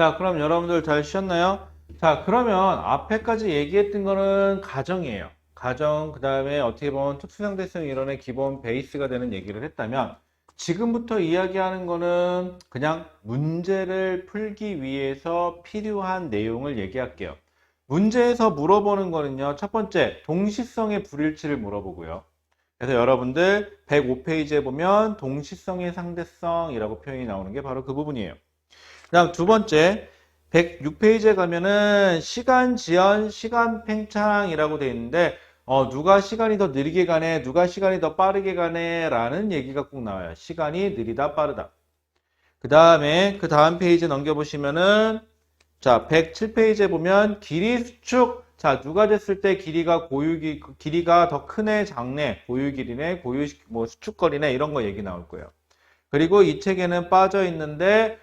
자, 그럼 여러분들 잘 쉬었나요? 자, 그러면 앞에까지 얘기했던 거는 가정이에요. 가정, 그 다음에 어떻게 보면 특수상대성 이론의 기본 베이스가 되는 얘기를 했다면, 지금부터 이야기하는 거는 그냥 문제를 풀기 위해서 필요한 내용을 얘기할게요. 문제에서 물어보는 거는요, 첫 번째, 동시성의 불일치를 물어보고요. 그래서 여러분들 105페이지에 보면 동시성의 상대성이라고 표현이 나오는 게 바로 그 부분이에요. 그다음 두 번째 106페이지에 가면은 시간 지연, 시간 팽창이라고 되어 있는데 누가 시간이 더 느리게 가네, 누가 시간이 더 빠르게 가네 라는 얘기가 꼭 나와요. 시간이 느리다, 빠르다. 그 다음에 그 다음 페이지 넘겨보시면은 자 107페이지에 보면 길이 수축. 자 누가 됐을 때 길이가 더 크네, 작네, 고유 길이네, 뭐 수축거리네 이런 거 얘기 나올 거예요. 그리고 이 책에는 빠져 있는데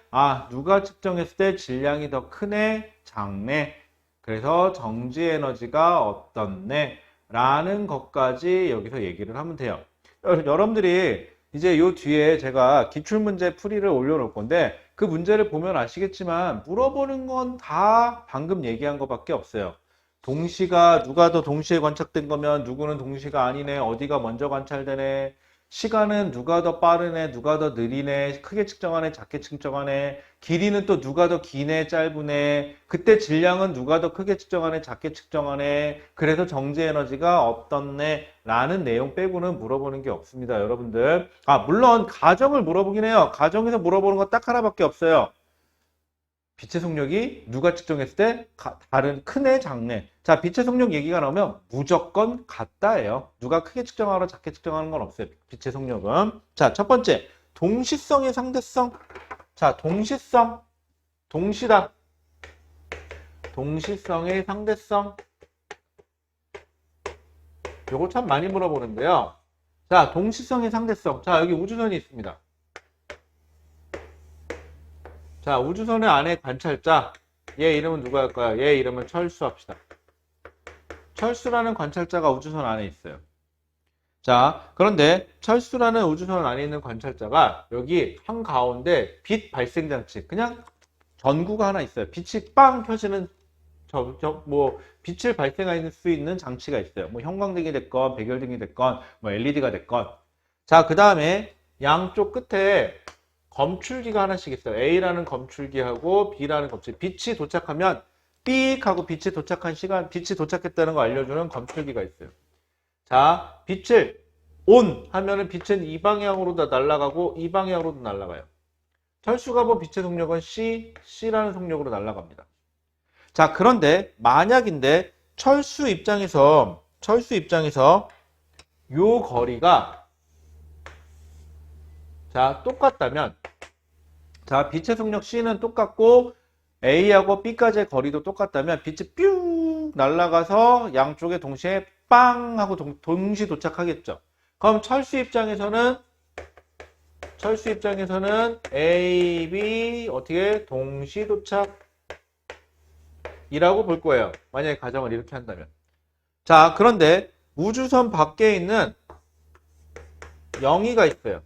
누가 측정했을 때 질량이 더 크네, 작네. 그래서 정지 에너지가 어떻네 라는 것까지 여기서 얘기를 하면 돼요. 여러분들이 이제 요 뒤에 제가 기출문제 풀이를 올려놓을 건데 그 문제를 보면 아시겠지만 물어보는 건 다 방금 얘기한 것밖에 없어요. 동시가 누가 더 동시에 관찰된 거면 누구는 동시가 아니네, 어디가 먼저 관찰되네, 시간은 누가 더 빠르네, 누가 더 느리네, 크게 측정하네, 작게 측정하네, 길이는 또 누가 더 기네, 짧으네, 그때 질량은 누가 더 크게 측정하네, 작게 측정하네, 그래서 정지 에너지가 어떻네 라는 내용 빼고는 물어보는 게 없습니다, 여러분들. 물론 가정을 물어보긴 해요. 가정에서 물어보는 거 딱 하나밖에 없어요. 빛의 속력이 누가 측정했을 때 다른 크네, 작네. 자, 빛의 속력 얘기가 나오면 무조건 같다예요. 누가 크게 측정하고 작게 측정하는 건 없어요. 빛의 속력은. 자, 첫 번째 동시성의 상대성. 자, 동시성, 동시다. 동시성의 상대성. 요거 참 많이 물어보는데요. 자, 동시성의 상대성. 자, 여기 우주선이 있습니다. 자, 우주선의 안에 관찰자. 얘 이름은 누가 할까요? 얘 이름은 철수 합시다. 철수라는 관찰자가 우주선 안에 있어요. 자, 그런데 철수라는 우주선 안에 있는 관찰자가 여기 한가운데 빛 발생 장치, 그냥 전구가 하나 있어요. 빛이 빵 켜지는 뭐 빛을 발생할 수 있는 장치가 있어요. 뭐 형광등이 됐건 백열등이 됐건 뭐 LED가 됐건. 자, 그 다음에 양쪽 끝에 검출기가 하나씩 있어요. A라는 검출기하고 B라는 검출기. 빛이 도착하면 삑 하고 빛이 도착한 시간, 빛이 도착했다는 거 알려주는 검출기가 있어요. 자, 빛을 ON 하면은 빛은 이 방향으로도 날아가고 이 방향으로도 날아가요. 철수가 본 빛의 속력은 C라는 속력으로 날아갑니다. 자, 그런데 만약인데 철수 입장에서 요 거리가 자, 똑같다면, 자, 빛의 속력 C는 똑같고 A하고 B까지의 거리도 똑같다면 빛이 뾰 날아가서 양쪽에 동시에 빵 하고 동시 도착하겠죠. 그럼 철수 입장에서는 A, B 어떻게 동시 도착이라고 볼 거예요. 만약에 가정을 이렇게 한다면. 자, 그런데 우주선 밖에 있는 영희가 있어요.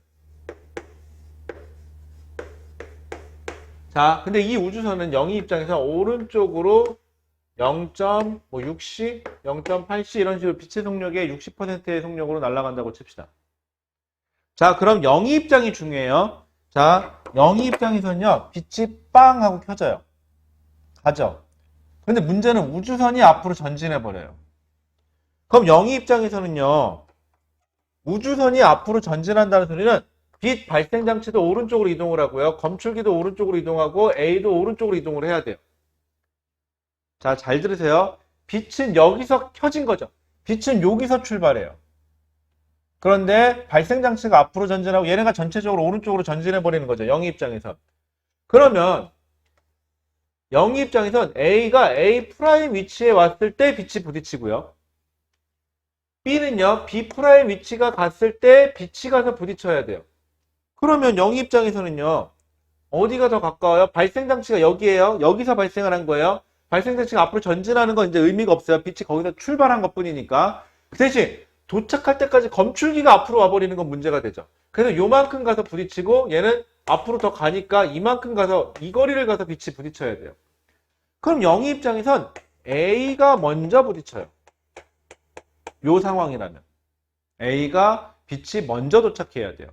자, 근데 이 우주선은 영희 입장에서 오른쪽으로 0.6C, 0.8C 이런 식으로 빛의 속력의 60%의 속력으로 날아간다고 칩시다. 자, 그럼 영희 입장이 중요해요. 자, 영희 입장에서는요, 빛이 빵 하고 켜져요. 가죠. 근데 문제는 우주선이 앞으로 전진해버려요. 그럼 영희 입장에서는요, 우주선이 앞으로 전진한다는 소리는 빛 발생 장치도 오른쪽으로 이동을 하고요. 검출기도 오른쪽으로 이동하고 A도 오른쪽으로 이동을 해야 돼요. 자, 잘 들으세요. 빛은 여기서 켜진 거죠. 빛은 여기서 출발해요. 그런데 발생 장치가 앞으로 전진하고 얘네가 전체적으로 오른쪽으로 전진해 버리는 거죠. 영희 입장에선. 그러면 영희 입장에선 A가 A 프라임 위치에 왔을 때 빛이 부딪히고요. B는요, B 프라임 위치가 갔을 때 빛이 가서 부딪혀야 돼요. 그러면 영희 입장에서는요, 어디가 더 가까워요? 발생 장치가 여기에요. 여기서 발생을 한 거예요. 발생 장치가 앞으로 전진하는 건 이제 의미가 없어요. 빛이 거기서 출발한 것 뿐이니까. 그 대신 도착할 때까지 검출기가 앞으로 와버리는 건 문제가 되죠. 그래서 요만큼 가서 부딪히고 얘는 앞으로 더 가니까 이만큼 가서 이 거리를 가서 빛이 부딪혀야 돼요. 그럼 영희 입장에선 A가 먼저 부딪혀요. 요 상황이라면 A가 빛이 먼저 도착해야 돼요.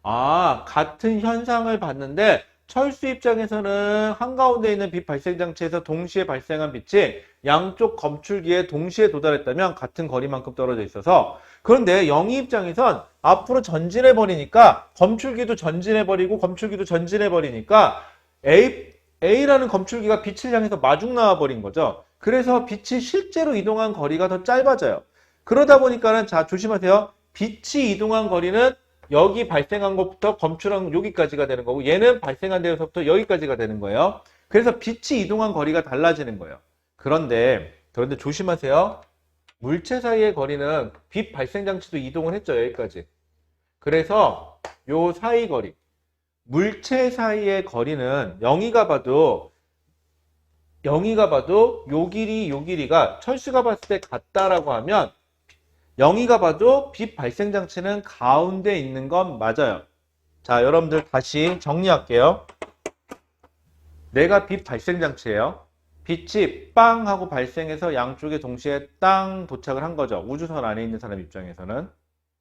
아, 같은 현상을 봤는데 철수 입장에서는 한가운데 있는 빛 발생 장치에서 동시에 발생한 빛이 양쪽 검출기에 동시에 도달했다면 같은 거리만큼 떨어져 있어서, 그런데 영희 입장에선 앞으로 전진해 버리니까 검출기도 전진해 버리고 검출기도 전진해 버리니까 A라는 검출기가 빛을 향해서 마중 나와 버린 거죠. 그래서 빛이 실제로 이동한 거리가 더 짧아져요. 그러다 보니까는, 자, 조심하세요. 빛이 이동한 거리는 여기 발생한 것부터 검출한 여기까지가 되는 거고, 얘는 발생한 데서부터 여기까지가 되는 거예요. 그래서 빛이 이동한 거리가 달라지는 거예요. 그런데 조심하세요. 물체 사이의 거리는 빛 발생 장치도 이동을 했죠. 여기까지. 그래서 요 사이 거리, 물체 사이의 거리는 영희가 봐도 요 길이가 철수가 봤을 때 같다라고 하면, 영희가 봐도 빛 발생 장치는 가운데 있는 건 맞아요. 자, 여러분들 다시 정리할게요. 내가 빛 발생 장치예요. 빛이 빵 하고 발생해서 양쪽에 동시에 땅 도착을 한 거죠. 우주선 안에 있는 사람 입장에서는.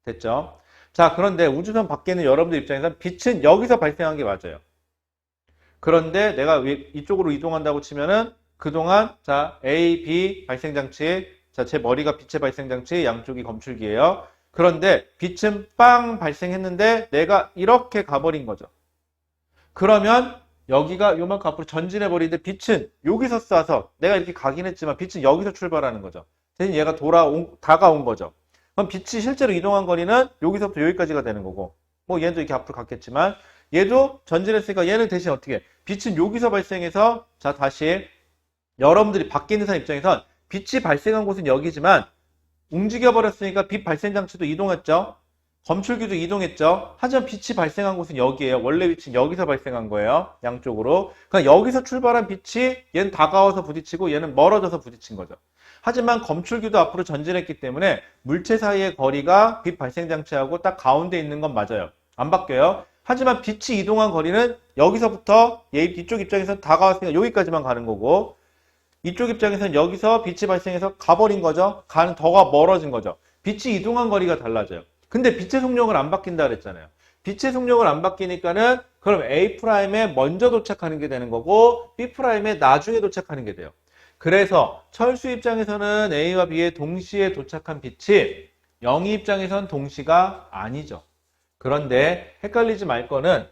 됐죠? 자, 그런데 우주선 밖에 있는 여러분들 입장에서는 빛은 여기서 발생한 게 맞아요. 그런데 내가 이쪽으로 이동한다고 치면은 그동안, 자, A, B 발생 장치, 자, 제 머리가 빛의 발생 장치, 양쪽이 검출기예요. 그런데 빛은 빵 발생했는데 내가 이렇게 가버린 거죠. 그러면 여기가 요만큼 앞으로 전진해 버리는데 빛은 여기서 쏴서, 내가 이렇게 가긴 했지만 빛은 여기서 출발하는 거죠. 대신 얘가 다가온 거죠. 그럼 빛이 실제로 이동한 거리는 여기서부터 여기까지가 되는 거고, 뭐 얘도 이렇게 앞으로 갔겠지만 얘도 전진했으니까 얘는 대신 어떻게, 빛은 여기서 발생해서, 자, 다시 여러분들이 밖에 있는 사람 입장에선 빛이 발생한 곳은 여기지만 움직여 버렸으니까 빛 발생 장치도 이동했죠. 검출기도 이동했죠. 하지만 빛이 발생한 곳은 여기예요. 원래 빛은 여기서 발생한 거예요. 양쪽으로. 그러니까 여기서 출발한 빛이 얘는 다가와서 부딪히고 얘는 멀어져서 부딪힌 거죠. 하지만 검출기도 앞으로 전진했기 때문에 물체 사이의 거리가 빛 발생 장치하고 딱 가운데 있는 건 맞아요. 안 바뀌어요. 하지만 빛이 이동한 거리는 여기서부터 이쪽 입장에서 다가왔으니까 여기까지만 가는 거고, 이쪽 입장에서는 여기서 빛이 발생해서 가버린 거죠. 더가 멀어진 거죠. 빛이 이동한 거리가 달라져요. 근데 빛의 속력은 안 바뀐다 그랬잖아요. 빛의 속력을 안 바뀌니까는 그럼 A'에 먼저 도착하는 게 되는 거고 B'에 나중에 도착하는 게 돼요. 그래서 철수 입장에서는 A와 B에 동시에 도착한 빛이 영희 입장에선 동시가 아니죠. 그런데 헷갈리지 말 거는,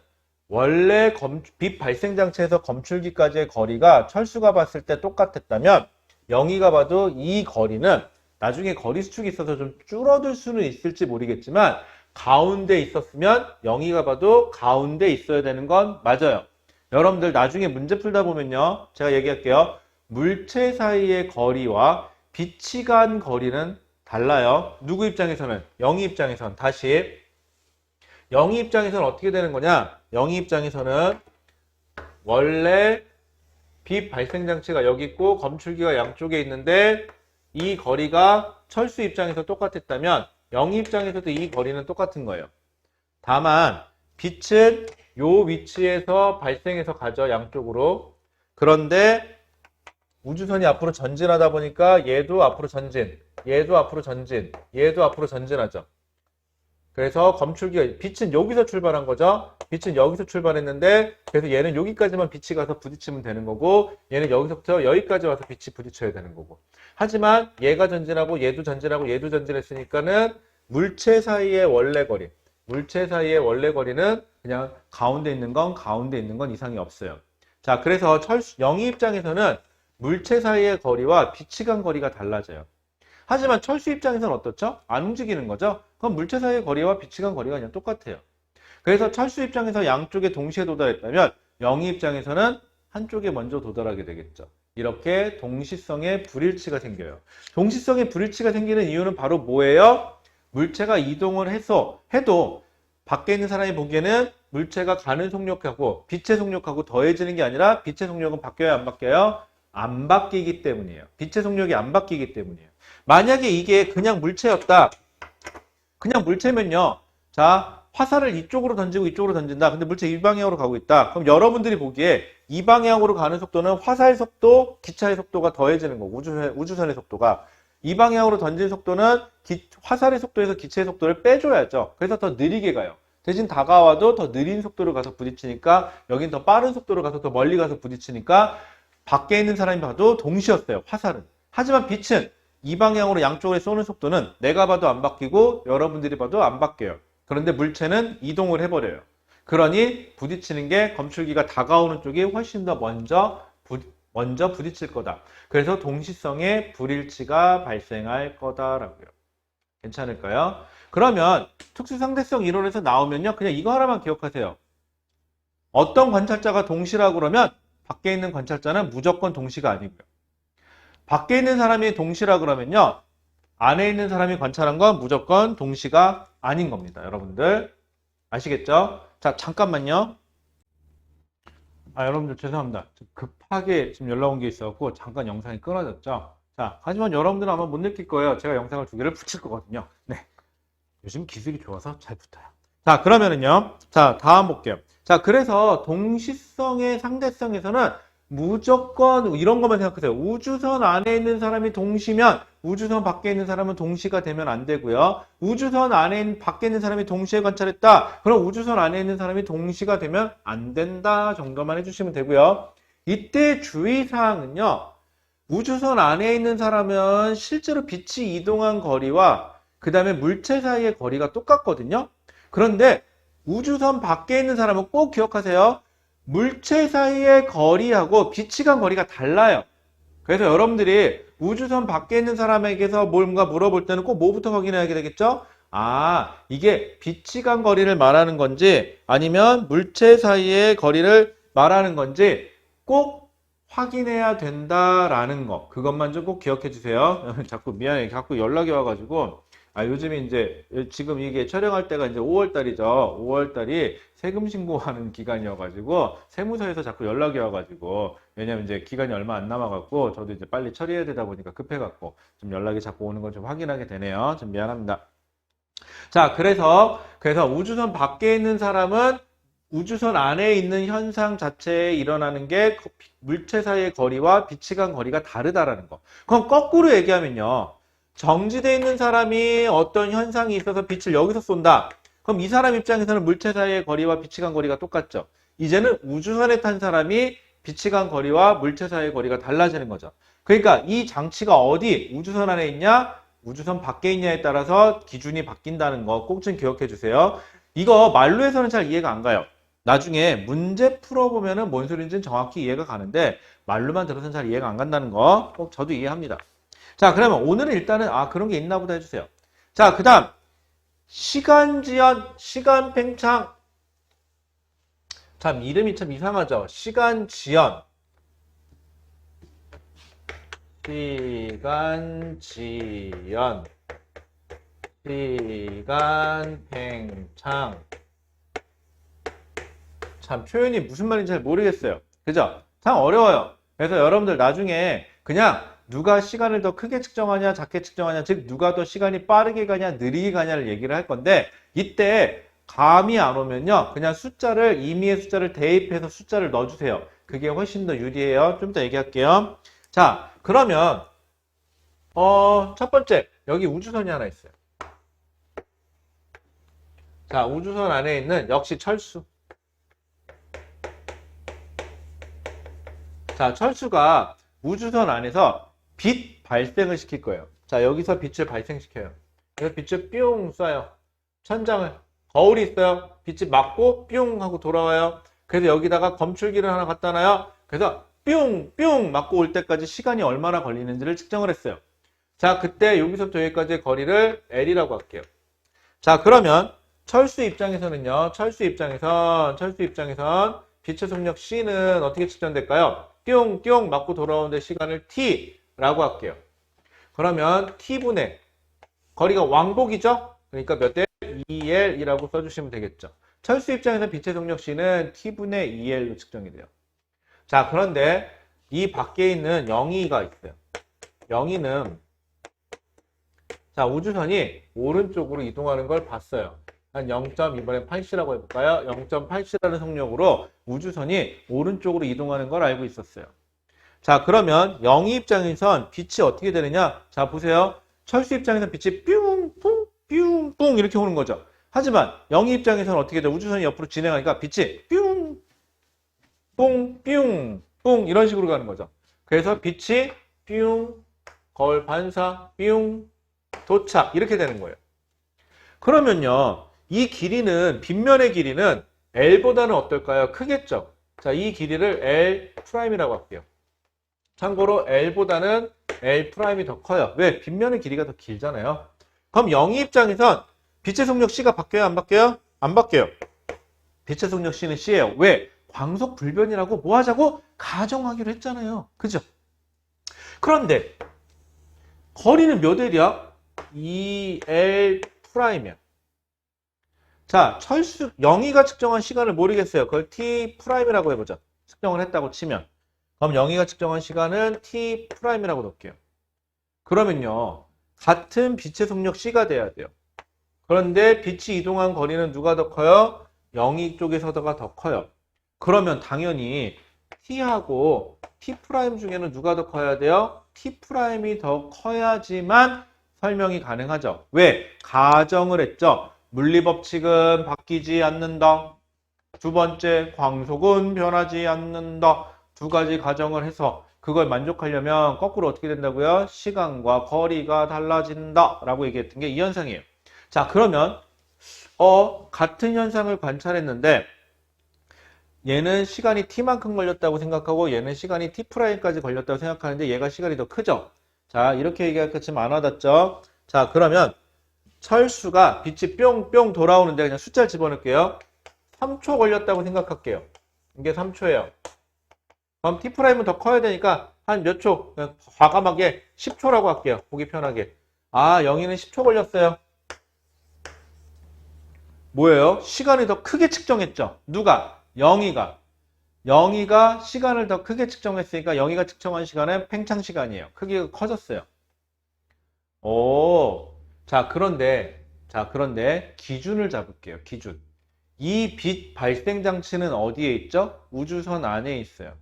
원래 빛 발생 장치에서 검출기까지의 거리가 철수가 봤을 때 똑같았다면 영희가 봐도 이 거리는 나중에 거리 수축이 있어서 좀 줄어들 수는 있을지 모르겠지만 가운데 있었으면 영희가 봐도 가운데 있어야 되는 건 맞아요. 여러분들 나중에 문제 풀다 보면요, 제가 얘기할게요. 물체 사이의 거리와 빛이 간 거리는 달라요. 누구 입장에서는? 영희 입장에선. 다시 영희 입장에서는 어떻게 되는 거냐? 영희 입장에서는 원래 빛 발생 장치가 여기 있고 검출기가 양쪽에 있는데 이 거리가 철수 입장에서 똑같았다면 영희 입장에서도 이 거리는 똑같은 거예요. 다만 빛은 요 위치에서 발생해서 가죠. 양쪽으로. 그런데 우주선이 앞으로 전진하다 보니까 얘도 앞으로 전진, 얘도 앞으로 전진, 얘도 앞으로 전진하죠. 그래서 검출기가, 빛은 여기서 출발한 거죠. 빛은 여기서 출발했는데 그래서 얘는 여기까지만 빛이 가서 부딪히면 되는 거고 얘는 여기서부터 여기까지 와서 빛이 부딪혀야 되는 거고. 하지만 얘가 전진하고 얘도 전진하고 얘도 전진했으니까는 물체 사이의 원래 거리는 그냥 가운데 있는 건 이상이 없어요. 자, 그래서 영희 입장에서는 물체 사이의 거리와 빛이 간 거리가 달라져요. 하지만 철수 입장에서는 어떻죠? 안 움직이는 거죠? 그럼 물체 사이의 거리와 빛이 간 거리가 그냥 똑같아요. 그래서 철수 입장에서 양쪽에 동시에 도달했다면 영희 입장에서는 한쪽에 먼저 도달하게 되겠죠. 이렇게 동시성의 불일치가 생겨요. 동시성의 불일치가 생기는 이유는 바로 뭐예요? 물체가 이동을 해도 밖에 있는 사람이 보기에는 물체가 가는 속력하고 빛의 속력하고 더해지는 게 아니라 빛의 속력은 바뀌어요, 안 바뀌어요? 안 바뀌기 때문이에요. 빛의 속력이 안 바뀌기 때문이에요. 만약에 이게 그냥 물체였다. 그냥 물체면요. 자, 화살을 이쪽으로 던지고 이쪽으로 던진다. 근데 물체 이 방향으로 가고 있다. 그럼 여러분들이 보기에 이 방향으로 가는 속도는 화살 속도, 기차의 속도가 더해지는 거고, 우주선의 속도가. 이 방향으로 던진 속도는 화살의 속도에서 기체의 속도를 빼줘야죠. 그래서 더 느리게 가요. 대신 다가와도 더 느린 속도로 가서 부딪히니까 여긴 더 빠른 속도로 가서 더 멀리 가서 부딪히니까 밖에 있는 사람이 봐도 동시였어요. 화살은. 하지만 빛은 이 방향으로 양쪽에 쏘는 속도는 내가 봐도 안 바뀌고 여러분들이 봐도 안 바뀌어요. 그런데 물체는 이동을 해버려요. 그러니 부딪히는 게 검출기가 다가오는 쪽이 훨씬 더 먼저 부딪힐 거다. 그래서 동시성의 불일치가 발생할 거다라고요. 괜찮을까요? 그러면 특수상대성 이론에서 나오면요. 그냥 이거 하나만 기억하세요. 어떤 관찰자가 동시라고 그러면 밖에 있는 관찰자는 무조건 동시가 아니고요. 밖에 있는 사람이 동시라 그러면요. 안에 있는 사람이 관찰한 건 무조건 동시가 아닌 겁니다. 여러분들 아시겠죠? 자, 잠깐만요. 여러분들 죄송합니다. 급하게 지금 연락 온 게 있어갖고 잠깐 영상이 끊어졌죠. 자, 하지만 여러분들은 아마 못 느낄 거예요. 제가 영상을 2개를 붙일 거거든요. 네. 요즘 기술이 좋아서 잘 붙어요. 자, 그러면은요. 자, 다음 볼게요. 자, 그래서 동시성의 상대성에서는 무조건 이런 것만 생각하세요. 우주선 안에 있는 사람이 동시면 우주선 밖에 있는 사람은 동시가 되면 안 되고요. 우주선 밖에 있는 사람이 동시에 관찰했다. 그럼 우주선 안에 있는 사람이 동시가 되면 안 된다 정도만 해주시면 되고요. 이때 주의사항은요. 우주선 안에 있는 사람은 실제로 빛이 이동한 거리와 그 다음에 물체 사이의 거리가 똑같거든요. 그런데 우주선 밖에 있는 사람은 꼭 기억하세요. 물체 사이의 거리하고 빛이 간 거리가 달라요. 그래서 여러분들이 우주선 밖에 있는 사람에게서 뭔가 물어볼 때는 꼭 뭐부터 확인해야 되겠죠? 이게 빛이 간 거리를 말하는 건지 아니면 물체 사이의 거리를 말하는 건지 꼭 확인해야 된다라는 거. 그것만 좀 꼭 기억해 주세요. 자꾸 미안해. 자꾸 연락이 와가지고. 요즘에 이제 지금 이게 촬영할 때가 이제 5월 달이죠. 5월 달이 세금 신고하는 기간이어가지고 세무서에서 자꾸 연락이 와가지고 왜냐면 이제 기간이 얼마 안 남아갖고 저도 이제 빨리 처리해야 되다 보니까 급해갖고 좀 연락이 자꾸 오는 걸 좀 확인하게 되네요. 좀 미안합니다. 자, 그래서 우주선 밖에 있는 사람은 우주선 안에 있는 현상 자체에 일어나는 게 물체 사이의 거리와 빛이 간 거리가 다르다라는 거. 그럼 거꾸로 얘기하면요. 정지되어 있는 사람이 어떤 현상이 있어서 빛을 여기서 쏜다. 그럼 이 사람 입장에서는 물체 사이의 거리와 빛이 간 거리가 똑같죠. 이제는 우주선에 탄 사람이 빛이 간 거리와 물체 사이의 거리가 달라지는 거죠. 그러니까 이 장치가 어디 우주선 안에 있냐 우주선 밖에 있냐에 따라서 기준이 바뀐다는 거 꼭 좀 기억해 주세요. 이거 말로 해서는 잘 이해가 안 가요. 나중에 문제 풀어보면은 뭔 소리인지는 정확히 이해가 가는데 말로만 들어서는 잘 이해가 안 간다는 거 꼭 저도 이해합니다. 자, 그러면 오늘은 일단은 그런 게 있나 보다 해주세요. 자, 그 다음 시간지연, 시간팽창. 참 이름이 참 이상하죠. 시간지연, 시간지연, 시간팽창. 참 표현이 무슨 말인지 잘 모르겠어요. 그죠? 참 어려워요. 그래서 여러분들 나중에 그냥 누가 시간을 더 크게 측정하냐 작게 측정하냐 즉 누가 더 시간이 빠르게 가냐 느리게 가냐를 얘기를 할 건데 이때 감이 안 오면요 그냥 숫자를 임의의 숫자를 대입해서 숫자를 넣어주세요. 그게 훨씬 더 유리해요. 좀 이따 얘기할게요. 자, 그러면 첫 번째 여기 우주선이 하나 있어요. 자, 우주선 안에 있는 역시 철수. 자, 철수가 우주선 안에서 빛 발생을 시킬 거예요. 자, 여기서 빛을 발생시켜요. 그래서 빛을 뿅 쏴요. 천장을. 거울이 있어요. 빛이 맞고 뿅 하고 돌아와요. 그래서 여기다가 검출기를 하나 갖다 놔요. 그래서 뿅 맞고 올 때까지 시간이 얼마나 걸리는지를 측정을 했어요. 자, 그때 여기서부터 여기까지의 거리를 L이라고 할게요. 자, 그러면 철수 입장에서는요. 철수 입장에선 빛의 속력 C는 어떻게 측정될까요? 뿅 맞고 돌아오는데 시간을 T라고 할게요. 그러면 T분의 거리가 왕복이죠? 그러니까 몇 대? 2L이라고 써주시면 되겠죠. 철수 입장에서 빛의 속력 C는 T분의 2L로 측정이 돼요. 자, 그런데 이 밖에 있는 영희가 있어요. 영희는 자, 우주선이 오른쪽으로 이동하는 걸 봤어요. 한 0.2번에 8C라고 해볼까요? 0.8C라는 속력으로 우주선이 오른쪽으로 이동하는 걸 알고 있었어요. 자, 그러면 영희 입장에선 빛이 어떻게 되느냐? 자, 보세요. 철수 입장에선 빛이 뿅, 뿡, 뿅, 뿡 이렇게 오는 거죠. 하지만 영희 입장에서는 어떻게 돼? 우주선이 옆으로 진행하니까 빛이 뿅, 뿡, 뿅, 뿡 이런 식으로 가는 거죠. 그래서 빛이 뿅, 거울 반사, 뿅, 도착 이렇게 되는 거예요. 그러면요. 이 길이는 빗면의 길이는 L보다는 어떨까요? 크겠죠. 자, 이 길이를 L'이라고 할게요. 참고로 L보다는 L'이 더 커요. 왜? 빗면의 길이가 더 길잖아요. 그럼 영희 입장에선 빛의 속력 C가 바뀌어요? 안 바뀌어요? 안 바뀌어요. 빛의 속력 C는 C예요. 왜? 광속 불변이라고 뭐 하자고? 가정하기로 했잖아요. 그죠? 그런데 거리는 몇 L이야? 2L'이면 자, 영희가 측정한 시간을 모르겠어요. 그걸 T'이라고 해보자. 측정을 했다고 치면. 그럼 영희가 측정한 시간은 T'이라고 놓을게요. 그러면요. 같은 빛의 속력 C가 돼야 돼요. 그런데 빛이 이동한 거리는 누가 더 커요? 영희 쪽에서가 더 커요. 그러면 당연히 T하고 T' 중에는 누가 더 커야 돼요? T'이 더 커야지만 설명이 가능하죠. 왜? 가정을 했죠. 물리법칙은 바뀌지 않는다. 두 번째, 광속은 변하지 않는다. 두 가지 가정을 해서 그걸 만족하려면 거꾸로 어떻게 된다고요? 시간과 거리가 달라진다 라고 얘기했던 게 이 현상이에요. 자, 그러면 같은 현상을 관찰했는데 얘는 시간이 t만큼 걸렸다고 생각하고 얘는 시간이 t'까지 걸렸다고 생각하는데 얘가 시간이 더 크죠? 자, 이렇게 얘기할 것쯤 안 와닿죠? 자, 그러면 철수가 빛이 뿅뿅 돌아오는데 그냥 숫자를 집어넣을게요. 3초 걸렸다고 생각할게요. 이게 3초예요. 그럼 T'은 더 커야 되니까 한 몇 초? 그냥 과감하게 10초라고 할게요. 보기 편하게. 아, 영희는 10초 걸렸어요. 뭐예요? 시간이 더 크게 측정했죠. 누가? 영희가. 영희가 시간을 더 크게 측정했으니까 영희가 측정한 시간은 팽창 시간이에요. 크기가 커졌어요. 오. 자, 그런데 기준을 잡을게요. 기준. 이 빛 발생 장치는 어디에 있죠? 우주선 안에 있어요.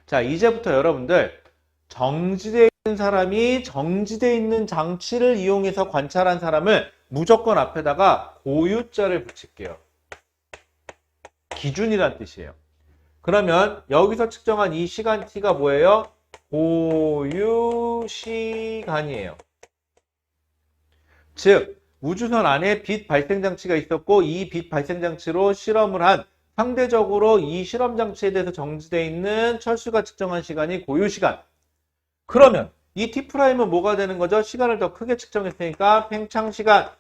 자, 이제부터 여러분들 정지되어 있는 사람이 정지되어 있는 장치를 이용해서 관찰한 사람을 무조건 앞에다가 고유자를 붙일게요. 기준이란 뜻이에요. 그러면 여기서 측정한 이 시간 t가 뭐예요? 고유 시간이에요. 즉 우주선 안에 빛 발생 장치가 있었고 이 빛 발생 장치로 실험을 한 상대적으로 이 실험 장치에 대해서 정지되어 있는 철수가 측정한 시간이 고유 시간. 그러면 이 T'은 뭐가 되는 거죠? 시간을 더 크게 측정했으니까 팽창 시간.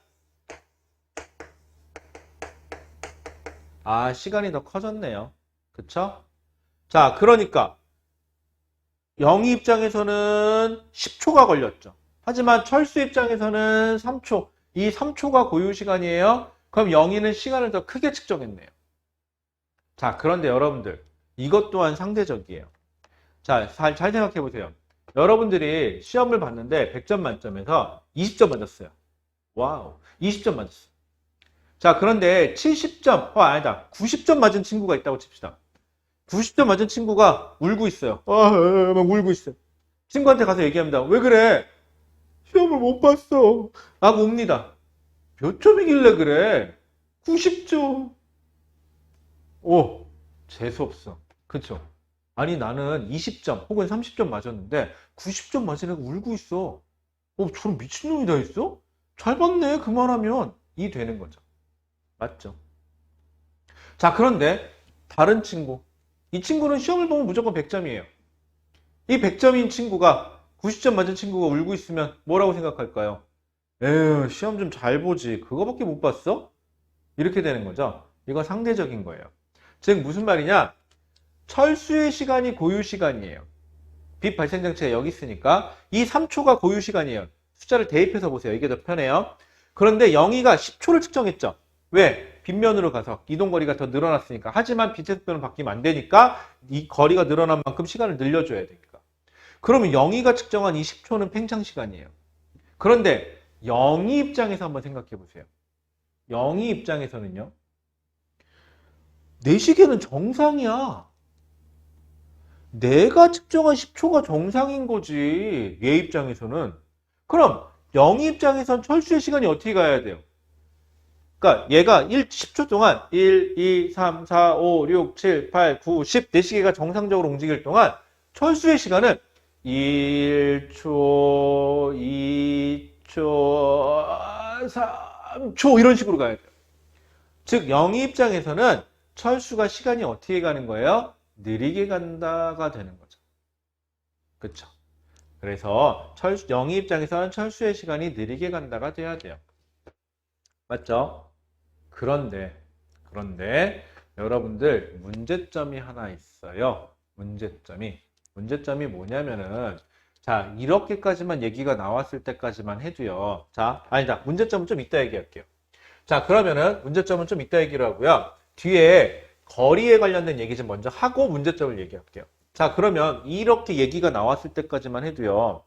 아, 시간이 더 커졌네요. 그쵸? 자, 그러니까 영희 입장에서는 10초가 걸렸죠. 하지만 철수 입장에서는 3초. 이 3초가 고유 시간이에요. 그럼 영희는 시간을 더 크게 측정했네요. 자, 그런데 여러분들 이것 또한 상대적이에요. 자, 잘 생각해 보세요. 여러분들이 시험을 봤는데 100점 만점에서 20점 맞았어요. 와우, 20점 맞았어요. 자, 그런데 70점, 아니다. 90점 맞은 친구가 있다고 칩시다. 90점 맞은 친구가 울고 있어요. 막 울고 있어요. 친구한테 가서 얘기합니다. 왜 그래? 시험을 못 봤어. 라고 웁니다. 몇 점이길래 그래? 90점. 오, 재수없어. 그쵸? 아니, 나는 20점 혹은 30점 맞았는데 90점 맞은 애가 울고 있어. 저런 미친놈이 다 있어? 잘 봤네, 그만하면. 이 되는 거죠. 맞죠? 자, 그런데 다른 친구. 이 친구는 시험을 보면 무조건 100점이에요. 이 100점인 친구가 90점 맞은 친구가 울고 있으면 뭐라고 생각할까요? 에휴, 시험 좀 잘 보지. 그거밖에 못 봤어? 이렇게 되는 거죠. 이건 상대적인 거예요. 즉 무슨 말이냐? 철수의 시간이 고유 시간이에요. 빛 발생 장치가 여기 있으니까 이 3초가 고유 시간이에요. 숫자를 대입해서 보세요. 이게 더 편해요. 그런데 영희가 10초를 측정했죠. 왜? 빗면으로 가서 이동거리가 더 늘어났으니까. 하지만 빛의 속도는 바뀌면 안 되니까 이 거리가 늘어난 만큼 시간을 늘려줘야 되니까. 그러면 영희가 측정한 이 10초는 팽창 시간이에요. 그런데 영희 입장에서 한번 생각해 보세요. 영희 입장에서는요. 내 시계는 정상이야. 내가 측정한 10초가 정상인 거지. 얘 입장에서는. 그럼 영희 입장에선 철수의 시간이 어떻게 가야 돼요? 그러니까 얘가 10초 동안 1, 2, 3, 4, 5, 6, 7, 8, 9, 10 내 시계가 정상적으로 움직일 동안 철수의 시간은 1초, 2초, 3초 이런 식으로 가야 돼요. 즉 영희 입장에서는 철수가 시간이 어떻게 가는 거예요? 느리게 간다가 되는 거죠. 그쵸? 그래서 영희 입장에서는 철수의 시간이 느리게 간다가 돼야 돼요. 맞죠? 그런데 여러분들 문제점이 하나 있어요. 문제점이 뭐냐면은 자 이렇게까지만 얘기가 나왔을 때까지만 해도요. 자 아니다 문제점은 좀 이따 얘기할게요. 자 그러면은 문제점은 좀 이따 얘기를 하고요. 뒤에 거리에 관련된 얘기 좀 먼저 하고 문제점을 얘기할게요. 자 그러면 이렇게 얘기가 나왔을 때까지만 해도요.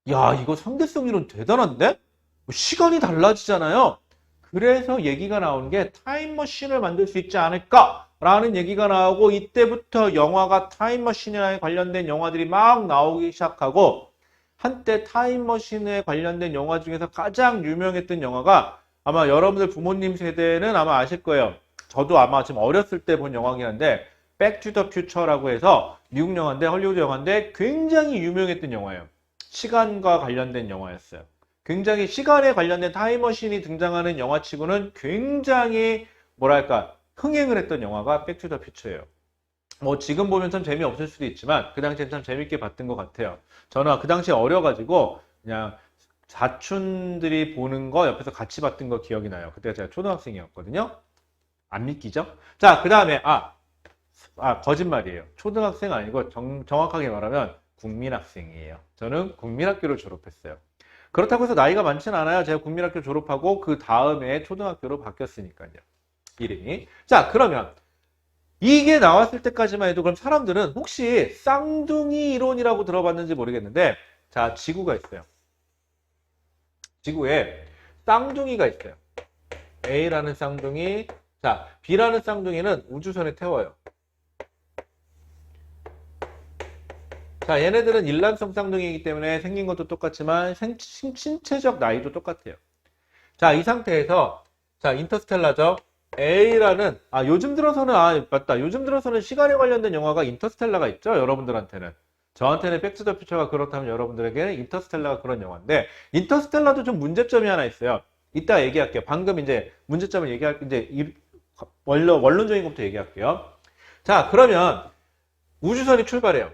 야 이거 상대성 이론 대단한데? 시간이 달라지잖아요. 그래서 얘기가 나오는 게 타임머신을 만들 수 있지 않을까라는 얘기가 나오고 이때부터 영화가 타임머신에 관련된 영화들이 막 나오기 시작하고 한때 타임머신에 관련된 영화 중에서 가장 유명했던 영화가 아마 여러분들 부모님 세대는 아마 아실 거예요. 저도 아마 지금 어렸을 때 본 영화긴 한데 백투더퓨처라고 해서 미국 영화인데 헐리우드 영화인데 굉장히 유명했던 영화예요. 시간과 관련된 영화였어요. 굉장히 시간에 관련된 타임머신이 등장하는 영화치고는 굉장히 뭐랄까 흥행을 했던 영화가 백투더퓨처예요. 뭐 지금 보면 참 재미없을 수도 있지만 그 당시엔 참 재밌게 봤던 것 같아요. 저는 그 당시에 어려가지고 그냥 사촌들이 보는 거 옆에서 같이 봤던 거 기억이 나요. 그때가 제가 초등학생이었거든요. 안 믿기죠? 자, 그 다음에 거짓말이에요. 초등학생 아니고 정확하게 말하면 국민학생이에요. 저는 국민학교를 졸업했어요. 그렇다고 해서 나이가 많지는 않아요. 제가 국민학교 졸업하고 그 다음에 초등학교로 바뀌었으니까요. 이름이. 자, 그러면 이게 나왔을 때까지만 해도 그럼 사람들은 혹시 쌍둥이 이론이라고 들어봤는지 모르겠는데 자, 지구가 있어요. 지구에 쌍둥이가 있어요. A라는 쌍둥이, 자, B라는 쌍둥이는 우주선에 태워요. 자, 얘네들은 일란성 쌍둥이이기 때문에 생긴 것도 똑같지만 신체적 나이도 똑같아요. 자, 이 상태에서 자, 인터스텔라죠. A라는 요즘 들어서는 맞다. 요즘 들어서는 시간에 관련된 영화가 인터스텔라가 있죠. 여러분들한테는. 저한테는 백투더퓨처가 그렇다면 여러분들에게는 인터스텔라가 그런 영화인데 인터스텔라도 좀 문제점이 하나 있어요. 이따 얘기할게요. 방금 이제 문제점을 이제 원론적인 것부터 얘기할게요. 자, 그러면 우주선이 출발해요.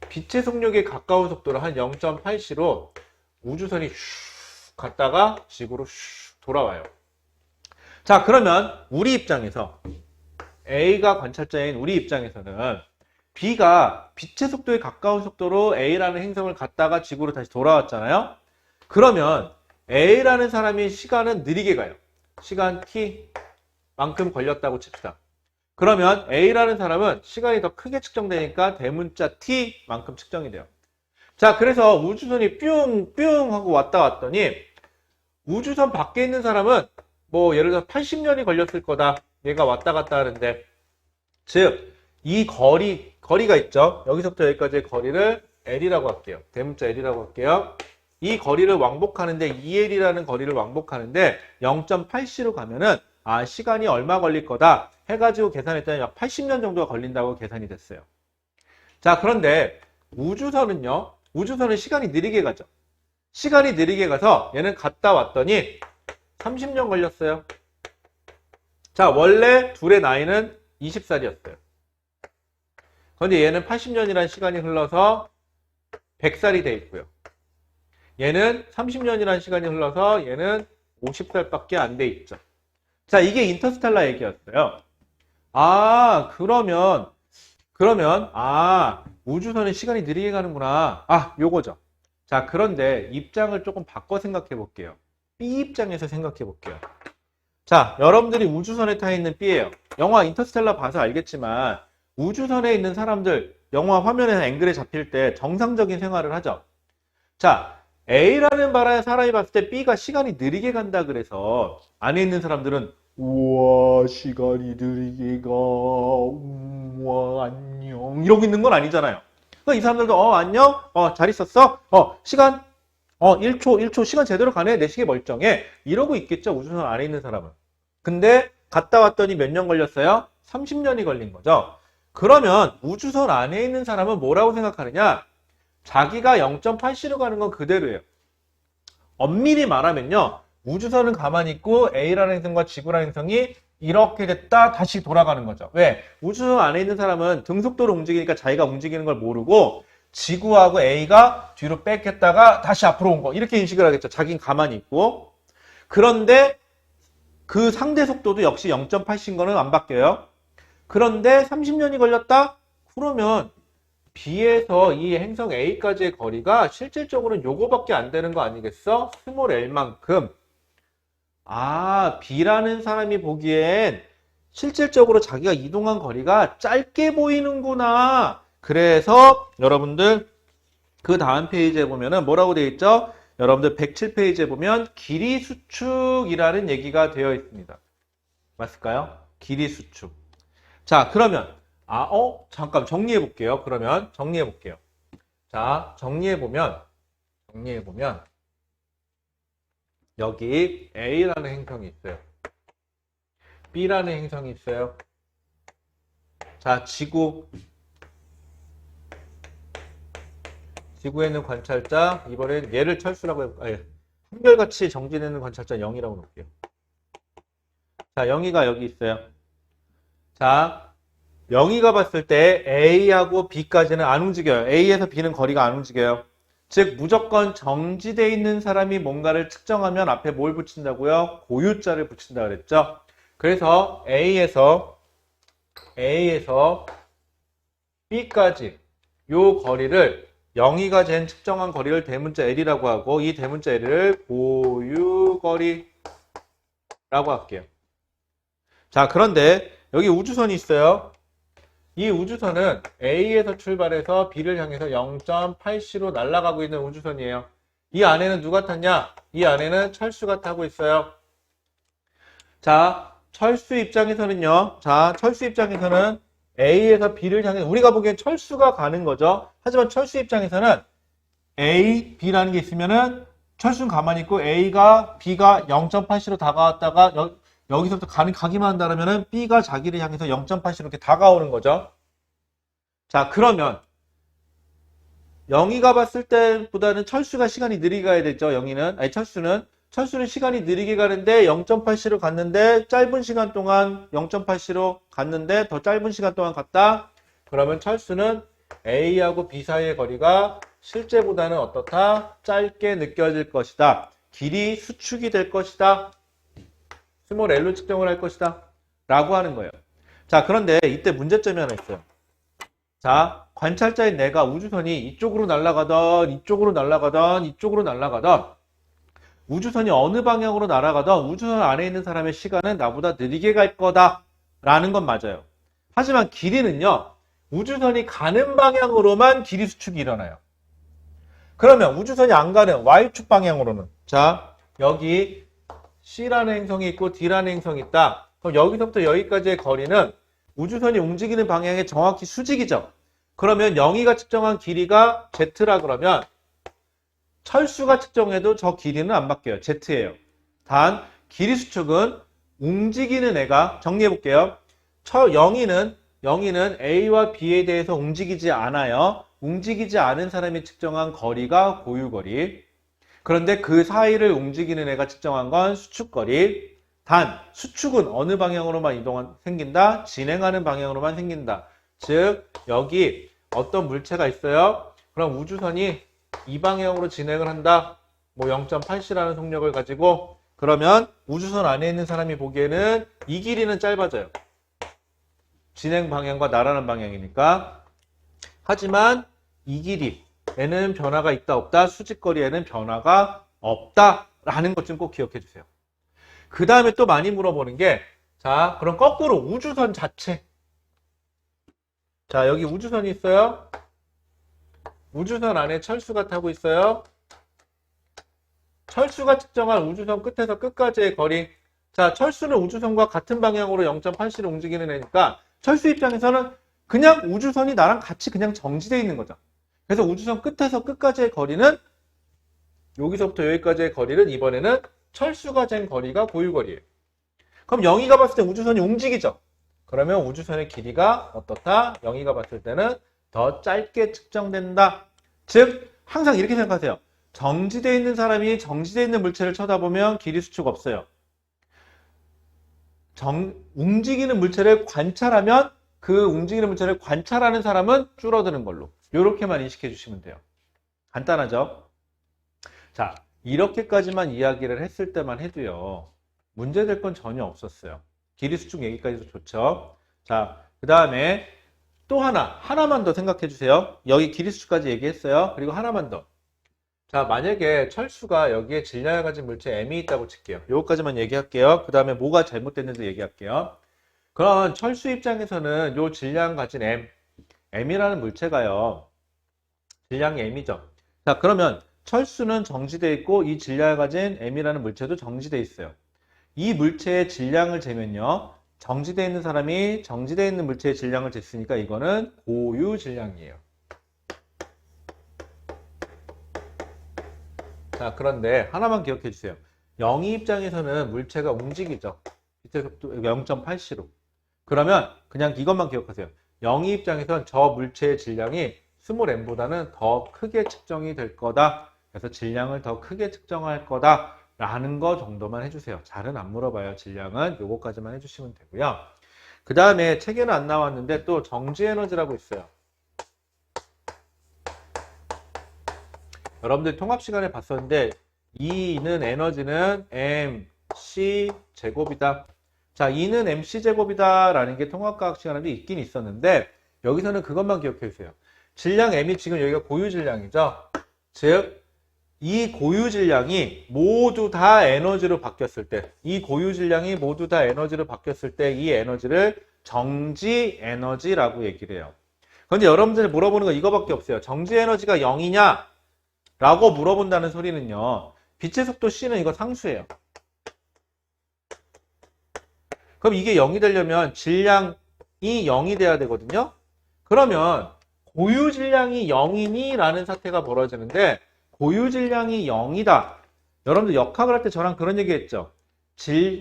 빛의 속력에 가까운 속도로 한 0.8c로 우주선이 슉 갔다가 지구로 슉 돌아와요. 자, 그러면 우리 입장에서 A가 관찰자인 우리 입장에서는 B가 빛의 속도에 가까운 속도로 A라는 행성을 갔다가 지구로 다시 돌아왔잖아요. 그러면 A라는 사람이 시간은 느리게 가요. 시간 T만큼 걸렸다고 칩시다. 그러면 A라는 사람은 시간이 더 크게 측정되니까 대문자 T만큼 측정이 돼요. 자, 그래서 우주선이 뿅뿅 하고 왔다 왔더니 우주선 밖에 있는 사람은 뭐 예를 들어 80년이 걸렸을 거다. 얘가 왔다 갔다 하는데 즉 이 거리가 있죠. 여기서부터 여기까지의 거리를 L이라고 할게요. 대문자 L이라고 할게요. 이 거리를 왕복하는데 2L이라는 거리를 왕복하는데 0.8c로 가면은 시간이 얼마 걸릴 거다 해가지고 계산했더니 약 80년 정도가 걸린다고 계산이 됐어요. 자, 그런데 우주선은 시간이 느리게 가죠. 시간이 느리게 가서 얘는 갔다 왔더니 30년 걸렸어요. 자, 원래 둘의 나이는 20살이었어요. 그런데 얘는 80년이라는 시간이 흘러서 100살이 돼 있고요. 얘는 30년이라는 시간이 흘러서 얘는 50살밖에 안 돼 있죠. 자, 이게 인터스텔라 얘기였어요. 그러면 우주선은 시간이 느리게 가는구나. 요거죠. 자, 그런데 입장을 조금 바꿔 생각해 볼게요. B 입장에서 생각해 볼게요. 자, 여러분들이 우주선에 타 있는 B예요. 영화 인터스텔라 봐서 알겠지만 우주선에 있는 사람들 영화 화면에서 앵글에 잡힐 때 정상적인 생활을 하죠. 자, A라는 사람이 봤을 때 B가 시간이 느리게 간다 그래서 안에 있는 사람들은 우와 시간이 느리게 가 우와 안녕 이러고 있는 건 아니잖아요. 그러니까 이 사람들도 안녕 잘 있었어 시간 1초 시간 제대로 가네 내 시계 멀쩡해 이러고 있겠죠 우주선 안에 있는 사람은. 근데 갔다 왔더니 몇 년 걸렸어요? 30년이 걸린 거죠. 그러면 우주선 안에 있는 사람은 뭐라고 생각하느냐? 자기가 0.8C로 가는 건 그대로예요. 엄밀히 말하면요. 우주선은 가만히 있고 A라는 행성과 지구라는 행성이 이렇게 됐다 다시 돌아가는 거죠. 왜? 우주선 안에 있는 사람은 등속도로 움직이니까 자기가 움직이는 걸 모르고 지구하고 A가 뒤로 뺏겼다가 다시 앞으로 온 거 이렇게 인식을 하겠죠. 자기는 가만히 있고. 그런데 그 상대 속도도 역시 0.8C인 거는 안 바뀌어요. 그런데 30년이 걸렸다? 그러면 B에서 이 행성 A까지의 거리가 실질적으로는 요거밖에 안 되는 거 아니겠어? 스몰 l만큼. B라는 사람이 보기엔 실질적으로 자기가 이동한 거리가 짧게 보이는구나. 그래서 여러분들 그 다음 페이지에 보면은 뭐라고 되어 있죠? 여러분들 107페이지에 보면 길이 수축이라는 얘기가 되어 있습니다. 맞을까요? 길이 수축. 자, 그러면 잠깐 정리해 볼게요. 그러면 정리해 볼게요. 자, 정리해 보면 여기 A라는 행성이 있어요. B라는 행성이 있어요. 자, 지구에 있는 관찰자, 이번엔 얘를 철수라고 해볼까요? 한결같이 정진해 있는 관찰자 0이라고 놓을게요. 자, 0이가 여기 있어요. 자, 0이가 봤을 때 A하고 B까지는 안 움직여요. A에서 B는 거리가 안 움직여요. 즉 무조건 정지되어 있는 사람이 뭔가를 측정하면 앞에 뭘 붙인다고요? 고유자를 붙인다 그랬죠. 그래서 A에서 B까지 요 거리를 0이가 잰 측정한 거리를 대문자 L이라고 하고 이 대문자 L을 고유거리라고 할게요. 자, 그런데 여기 우주선이 있어요. 이 우주선은 A에서 출발해서 B를 향해서 0.8C로 날아가고 있는 우주선이에요. 이 안에는 누가 탔냐? 이 안에는 철수가 타고 있어요. 자, 철수 입장에서는요. 자, 철수 입장에서는 A에서 B를 향해 우리가 보기엔 철수가 가는 거죠. 하지만 철수 입장에서는 A, B라는 게 있으면은 철수는 가만히 있고 A가 B가 0.8C로 다가왔다가 여기서부터 가기만 한다면은 B가 자기를 향해서 0.8C로 이렇게 다가오는 거죠. 자, 그러면 0이가 봤을 때보다는 철수가 시간이 느리게 가야 되죠. 0이는 철수는 시간이 느리게 가는데 0.8C로 갔는데 짧은 시간 동안 0.8C로 갔는데 더 짧은 시간 동안 갔다. 그러면 철수는 A하고 B 사이의 거리가 실제보다는 어떻다? 짧게 느껴질 것이다. 길이 수축이 될 것이다. 스몰 L로 측정을 할 것이다. 라고 하는 거예요. 자, 그런데 이때 문제점이 하나 있어요. 자, 관찰자인 내가 우주선이 이쪽으로 날아가던 우주선이 어느 방향으로 날아가던 우주선 안에 있는 사람의 시간은 나보다 느리게 갈 거다 라는 건 맞아요. 하지만 길이는요. 우주선이 가는 방향으로만 길이 수축이 일어나요. 그러면 우주선이 안 가는 Y축 방향으로는 자, 여기 C라는 행성이 있고 D라는 행성이 있다. 그럼 여기서부터 여기까지의 거리는 우주선이 움직이는 방향에 정확히 수직이죠. 그러면 0이가 측정한 길이가 Z라 그러면 철수가 측정해도 저 길이는 안 바뀌어요. Z예요. 단 길이 수축은 움직이는 애가 정리해 볼게요. 0이는 A와 B에 대해서 움직이지 않아요. 움직이지 않은 사람이 측정한 거리가 고유거리. 그런데 그 사이를 움직이는 애가 측정한 건 수축거리. 단 수축은 어느 방향으로만 생긴다? 진행하는 방향으로만 생긴다. 즉 여기 어떤 물체가 있어요. 그럼 우주선이 이 방향으로 진행을 한다. 뭐 0.8C라는 속력을 가지고 그러면 우주선 안에 있는 사람이 보기에는 이 길이는 짧아져요. 진행 방향과 날아가는 방향이니까. 하지만 이 길이에는 변화가 있다 없다. 수직거리에는 변화가 없다라는 것 좀 꼭 기억해 주세요. 그 다음에 또 많이 물어보는 게 자, 그럼 거꾸로 우주선 자체. 자, 여기 우주선이 있어요. 우주선 안에 철수가 타고 있어요. 철수가 측정한 우주선 끝에서 끝까지의 거리. 자, 철수는 우주선과 같은 방향으로 0.8C로 움직이는 애니까 철수 입장에서는 그냥 우주선이 나랑 같이 그냥 정지되어 있는 거죠. 그래서 우주선 끝에서 끝까지의 거리는 여기서부터 여기까지의 거리는 이번에는 철수가 잰 거리가 고유거리예요. 그럼 영희가 봤을 때 우주선이 움직이죠. 그러면 우주선의 길이가 어떻다? 영희가 봤을 때는 더 짧게 측정된다. 즉 항상 이렇게 생각하세요. 정지되어 있는 사람이 정지되어 있는 물체를 쳐다보면 길이 수축 없어요. 움직이는 물체를 관찰하면 그 움직이는 물체를 관찰하는 사람은 줄어드는 걸로. 이렇게만 인식해 주시면 돼요. 간단하죠? 자, 이렇게까지만 이야기를 했을 때만 해도요. 문제될 건 전혀 없었어요. 길이 수축 얘기까지도 좋죠. 자, 그 다음에 또 하나만 더 생각해 주세요. 여기 길이 수축까지 얘기했어요. 그리고 하나만 더. 자, 만약에 철수가 여기에 질량을 가진 물체 M이 있다고 칠게요. 요거까지만 얘기할게요. 그 다음에 뭐가 잘못됐는지 얘기할게요. 그럼 철수 입장에서는 요 질량 가진 M이라는 물체가요. 질량이 M이죠. 자, 그러면 철수는 정지되어 있고 이 질량을 가진 M이라는 물체도 정지되어 있어요. 이 물체의 질량을 재면요. 정지되어 있는 사람이 정지되어 있는 물체의 질량을 쟀으니까 이거는 고유 질량이에요. 자, 그런데 하나만 기억해 주세요. 영희 입장에서는 물체가 움직이죠. 빛의 속도 0.8C로. 그러면 그냥 이것만 기억하세요. 영희 입장에서는 저 물체의 질량이 스몰 m보다는 더 크게 측정이 될 거다. 그래서 질량을 더 크게 측정할 거다. 라는 거 정도만 해주세요. 잘은 안 물어봐요. 질량은 요거까지만 해주시면 되고요. 그 다음에 책에는 안 나왔는데 또 정지에너지라고 있어요. 여러분들 통합 시간에 봤었는데 E는 에너지는 mc 제곱이다. 자, E는 mc 제곱이다 라는 게 통합과학 시간에도 있긴 있었는데 여기서는 그것만 기억해 주세요. 질량 m이 지금 여기가 고유 질량이죠. 즉 이 고유 질량이 모두 다 에너지로 바뀌었을 때, 이 고유 질량이 모두 다 에너지로 바뀌었을 때 이 에너지를 정지 에너지라고 얘기를 해요. 그런데 여러분들이 물어보는 건 이거밖에 없어요. 정지 에너지가 0이냐? 라고 물어본다는 소리는요. 빛의 속도 c는 이거 상수예요. 그럼 이게 0이 되려면 질량이 0이 돼야 되거든요. 그러면 고유 질량이 0이니? 라는 사태가 벌어지는데 고유 질량이 0이다. 여러분들 역학을 할 때 저랑 그런 얘기 했죠.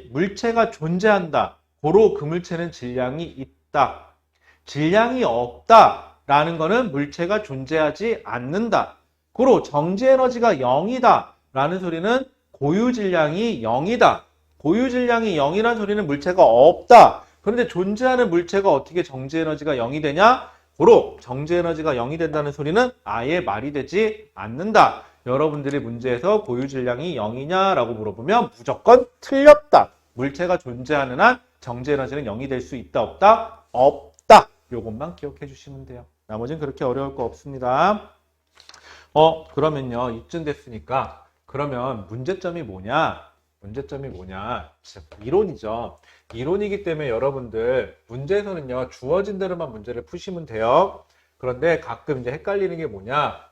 물체가 존재한다. 고로 그 물체는 질량이 있다. 질량이 없다. 라는 거는 물체가 존재하지 않는다. 고로 정지 에너지가 0이다. 라는 소리는 고유 질량이 0이다. 고유 질량이 0이라는 소리는 물체가 없다. 그런데 존재하는 물체가 어떻게 정지 에너지가 0이 되냐? 고로 정지 에너지가 0이 된다는 소리는 아예 말이 되지 않는다. 여러분들이 문제에서 고유 질량이 0이냐 라고 물어보면 무조건 틀렸다. 물체가 존재하는 한 정지 에너지는 0이 될 수 있다 없다? 없다. 요것만 기억해 주시면 돼요. 나머지는 그렇게 어려울 거 없습니다. 그러면요 이쯤 됐으니까 그러면 문제점이 뭐냐? 문제점이 뭐냐? 진짜 이론이죠. 이론이기 때문에 여러분들 문제에서는요 주어진 대로만 문제를 푸시면 돼요. 그런데 가끔 이제 헷갈리는 게 뭐냐?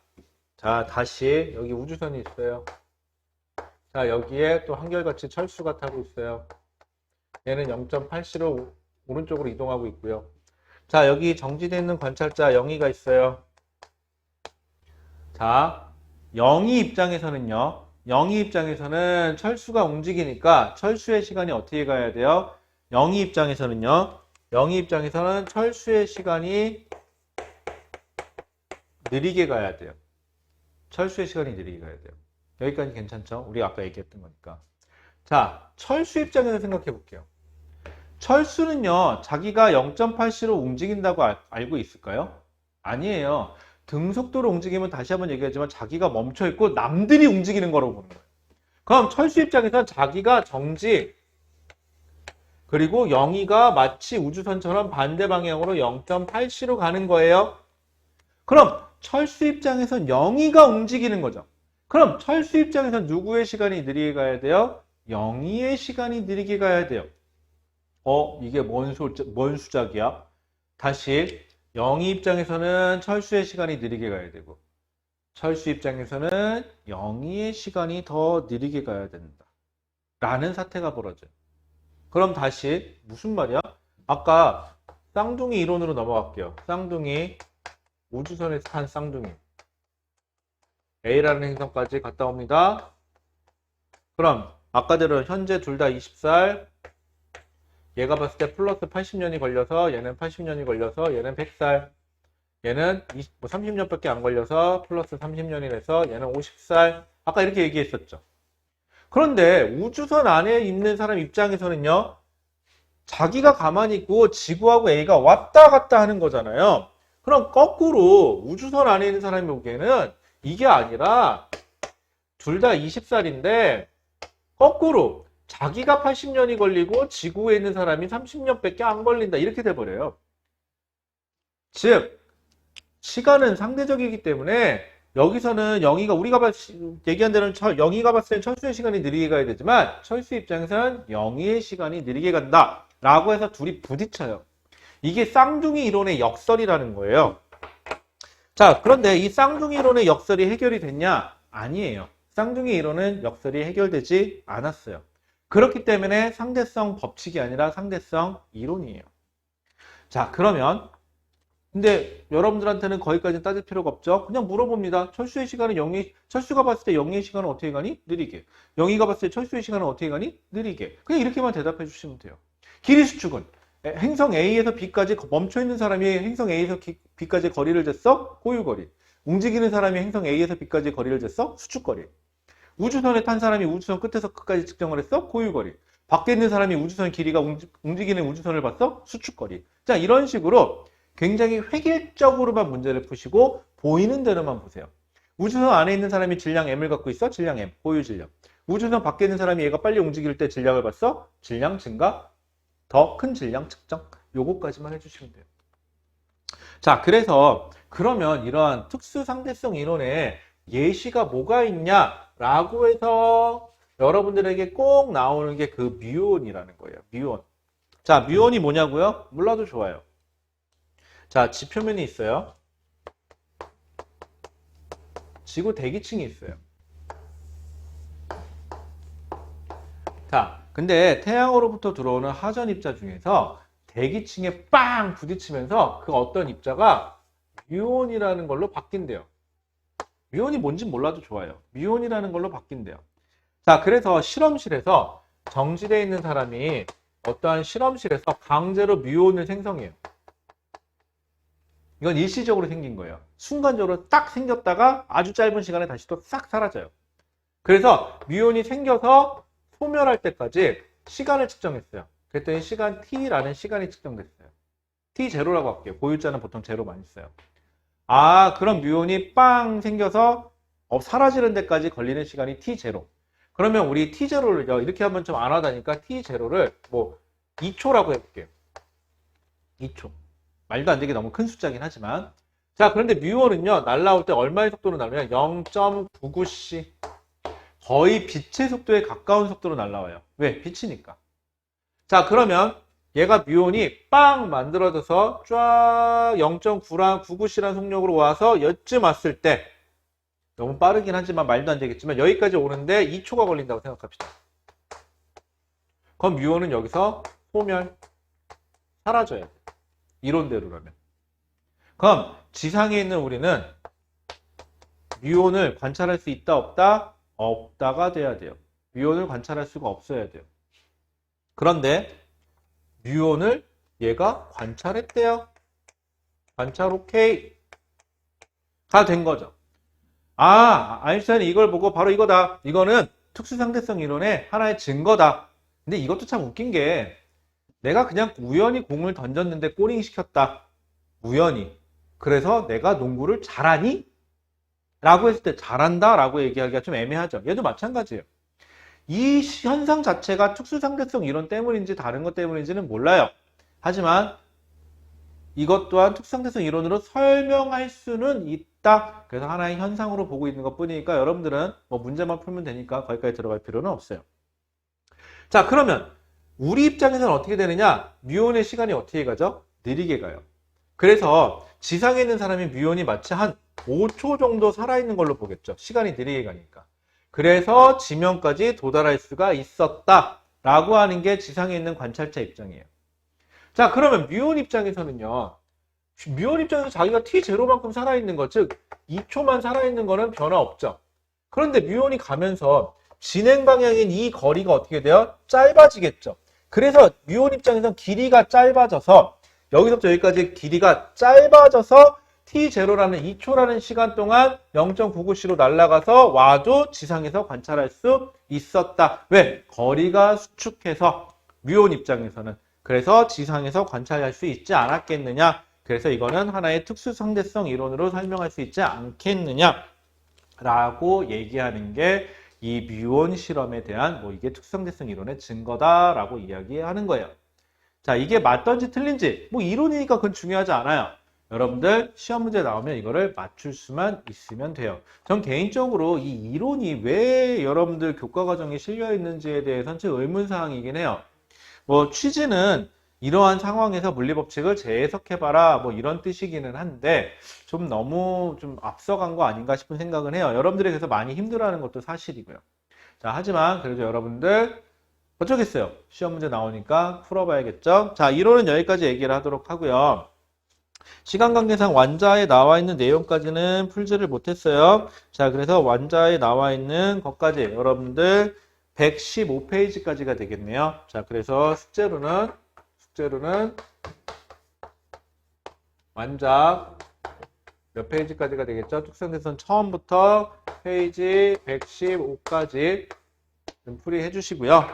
자, 다시 여기 우주선이 있어요. 자, 여기에 또 한결같이 철수가 타고 있어요. 얘는 0.8C로 오른쪽으로 이동하고 있고요. 자, 여기 정지되어 있는 관찰자 영희가 있어요. 자, 영희 입장에서는요. 영희 입장에서는 철수가 움직이니까 철수의 시간이 어떻게 가야 돼요? 영희 입장에서는요. 영희 입장에서는 철수의 시간이 느리게 가야 돼요. 철수의 시간이 느리게 가야 돼요. 여기까지 괜찮죠? 우리 아까 얘기했던 거니까. 자, 철수 입장에서 생각해 볼게요. 철수는요, 자기가 0.8C로 움직인다고 알고 있을까요? 아니에요. 등속도로 움직이면 다시 한번 얘기하지만 자기가 멈춰있고 남들이 움직이는 거라고 보는 거예요. 그럼 철수 입장에서는 자기가 정지, 그리고 영희가 마치 우주선처럼 반대 방향으로 0.8C로 가는 거예요. 그럼 철수 입장에선 영희가 움직이는 거죠. 그럼 철수 입장에선 누구의 시간이 느리게 가야 돼요? 영희의 시간이 느리게 가야 돼요. 이게 뭔 수작이야? 다시 영희 입장에서는 철수의 시간이 느리게 가야 되고 철수 입장에서는 영희의 시간이 더 느리게 가야 된다. 라는 사태가 벌어져요. 그럼 다시 무슨 말이야? 아까 쌍둥이 이론으로 넘어갈게요. 쌍둥이, 우주선에서 탄 쌍둥이. A라는 행성까지 갔다 옵니다. 그럼 아까대로 현재 둘 다 20살. 얘가 봤을 때 플러스 80년이 걸려서 얘는 80년이 걸려서 얘는 100살. 얘는 30년밖에 안 걸려서 플러스 30년이 돼서 얘는 50살. 아까 이렇게 얘기했었죠. 그런데 우주선 안에 있는 사람 입장에서는요. 자기가 가만히 있고 지구하고 A가 왔다 갔다 하는 거잖아요. 그럼 거꾸로 우주선 안에 있는 사람이 보기에는 이게 아니라 둘 다 20살인데 거꾸로 자기가 80년이 걸리고 지구에 있는 사람이 30년밖에 안 걸린다. 이렇게 돼버려요. 즉 시간은 상대적이기 때문에 여기서는 영희가 우리가 얘기한 대로 영희가 봤을 때 철수의 시간이 느리게 가야 되지만 철수 입장에서는 영희의 시간이 느리게 간다 라고 해서 둘이 부딪혀요. 이게 쌍둥이 이론의 역설이라는 거예요. 자, 그런데 이 쌍둥이 이론의 역설이 해결이 됐냐? 아니에요. 쌍둥이 이론은 역설이 해결되지 않았어요. 그렇기 때문에 상대성 법칙이 아니라 상대성 이론이에요. 자, 그러면 근데 여러분들한테는 거기까지 따질 필요가 없죠. 그냥 물어봅니다. 철수의 시간은 철수가 봤을 때 영희의 시간은 어떻게 가니? 느리게. 영희가 봤을 때 철수의 시간은 어떻게 가니? 느리게. 그냥 이렇게만 대답해 주시면 돼요. 길이 수축은 행성 A에서 B까지 멈춰있는 사람이 행성 A에서 B까지 거리를 쟀어? 고유거리. 움직이는 사람이 행성 A에서 B까지 거리를 쟀어? 수축거리. 우주선에 탄 사람이 우주선 끝에서 끝까지 측정을 했어? 고유거리. 밖에 있는 사람이 우주선 길이가 움직이는 우주선을 봤어? 수축거리. 자, 이런 식으로 굉장히 획일적으로만 문제를 푸시고 보이는 대로만 보세요. 우주선 안에 있는 사람이 질량 M을 갖고 있어? 질량 M, 고유 질량. 우주선 밖에 있는 사람이 얘가 빨리 움직일 때 질량을 봤어? 질량 증가, 더 큰 질량 측정. 요거까지만 해주시면 돼요. 자, 그래서 그러면 이러한 특수상대성 이론에 예시가 뭐가 있냐라고 해서 여러분들에게 꼭 나오는 게 그 뮤온이라는 거예요. 뮤온. 자, 뮤온이 뭐냐고요? 몰라도 좋아요. 자, 지표면이 있어요. 지구 대기층이 있어요. 자, 근데 태양으로부터 들어오는 하전 입자 중에서 대기층에 빵 부딪히면서 그 어떤 입자가 뮤온이라는 걸로 바뀐대요. 뮤온이 뭔지 몰라도 좋아요. 뮤온이라는 걸로 바뀐대요. 자, 그래서 실험실에서 정지되어 있는 사람이 어떠한 실험실에서 강제로 뮤온을 생성해요. 이건 일시적으로 생긴 거예요. 순간적으로 딱 생겼다가 아주 짧은 시간에 다시 또 싹 사라져요. 그래서 뮤온이 생겨서 소멸할 때까지 시간을 측정했어요. 그랬더니 시간 t라는 시간이 측정됐어요. t0라고 할게요. 고유자는 보통 제로 많이 써요. 아, 그럼 뮤온이 빵 생겨서 사라지는 데까지 걸리는 시간이 t0. 그러면 우리 t0를 이렇게 하면 좀 안 하다니까 t0를 뭐 2초라고 해볼게요. 2초. 말도 안 되게 너무 큰 숫자긴 하지만. 자, 그런데 뮤온은요, 날아올 때 얼마의 속도로 날아오냐? 0.99c. 거의 빛의 속도에 가까운 속도로 날아와요. 왜? 빛이니까. 자, 그러면 얘가 뮤온이 빵 만들어져서 쫙 0.99c라는 속력으로 와서 여쯤 왔을 때 너무 빠르긴 하지만 말도 안 되겠지만 여기까지 오는데 2초가 걸린다고 생각합시다. 그럼 뮤온은 여기서 소멸, 사라져야 돼. 이론대로라면. 그럼 지상에 있는 우리는 뮤온을 관찰할 수 있다 없다? 없다가 돼야 돼요. 뮤온을 관찰할 수가 없어야 돼요. 그런데 뮤온을 얘가 관찰했대요. 관찰 오케이 가 된 거죠. 아, 아인슈타인이 이걸 보고 바로 이거다. 이거는 특수상대성 이론의 하나의 증거다. 근데 이것도 참 웃긴 게 내가 그냥 우연히 공을 던졌는데 꼬링 시켰다. 우연히. 그래서 내가 농구를 잘하니? 라고 했을 때 잘한다 라고 얘기하기가 좀 애매하죠. 얘도 마찬가지예요. 이 현상 자체가 특수상대성 이론 때문인지 다른 것 때문인지는 몰라요. 하지만 이것 또한 특수상대성 이론으로 설명할 수는 있다. 그래서 하나의 현상으로 보고 있는 것 뿐이니까 여러분들은 뭐 문제만 풀면 되니까 거기까지 들어갈 필요는 없어요. 자, 그러면 우리 입장에서는 어떻게 되느냐? 뮤온의 시간이 어떻게 가죠? 느리게 가요. 그래서 지상에 있는 사람이 뮤온이 마치 한 5초 정도 살아있는 걸로 보겠죠. 시간이 느리게 가니까. 그래서 지면까지 도달할 수가 있었다라고 하는 게 지상에 있는 관찰자 입장이에요. 자, 그러면 뮤온 입장에서는요. 뮤온 입장에서 자기가 T0만큼 살아있는 것, 즉 2초만 살아있는 거는 변화 없죠. 그런데 뮤온이 가면서 진행 방향인 이 거리가 어떻게 돼요? 짧아지겠죠. 그래서 뮤온 입장에서 길이가 짧아져서 여기서부터 여기까지 길이가 짧아져서 T0라는 2초라는 시간 동안 0.99C로 날아가서 와도 지상에서 관찰할 수 있었다. 왜? 거리가 수축해서 뮤온 입장에서는. 그래서 지상에서 관찰할 수 있지 않았겠느냐. 그래서 이거는 하나의 특수상대성 이론으로 설명할 수 있지 않겠느냐 라고 얘기하는 게 이 뮤온 실험에 대한 이게 특수상대성 이론의 증거다라고 이야기하는 거예요. 자, 이게 맞던지 틀린지 이론이니까 그건 중요하지 않아요. 여러분들 시험 문제 나오면 이거를 맞출 수만 있으면 돼요. 전 개인적으로 이 이론이 왜 여러분들 교과 과정에 실려 있는지에 대해서는 좀 의문사항이긴 해요. 취지는 이러한 상황에서 물리법칙을 재해석해봐라 이런 뜻이기는 한데 좀 너무 좀 앞서간 거 아닌가 싶은 생각은 해요. 여러분들이 그래서 많이 힘들어하는 것도 사실이고요. 자, 하지만 그래도 여러분들 어쩌겠어요. 시험 문제 나오니까 풀어봐야겠죠. 자, 이론은 여기까지 얘기를 하도록 하고요. 시간 관계상 완자에 나와 있는 내용까지는 풀지를 못했어요. 자, 그래서 완자에 나와 있는 것까지 여러분들 115페이지까지가 되겠네요. 자, 그래서 숙제로는 완자 몇 페이지까지가 되겠죠? 특성대선 처음부터 페이지 115까지 좀 풀이해 주시고요.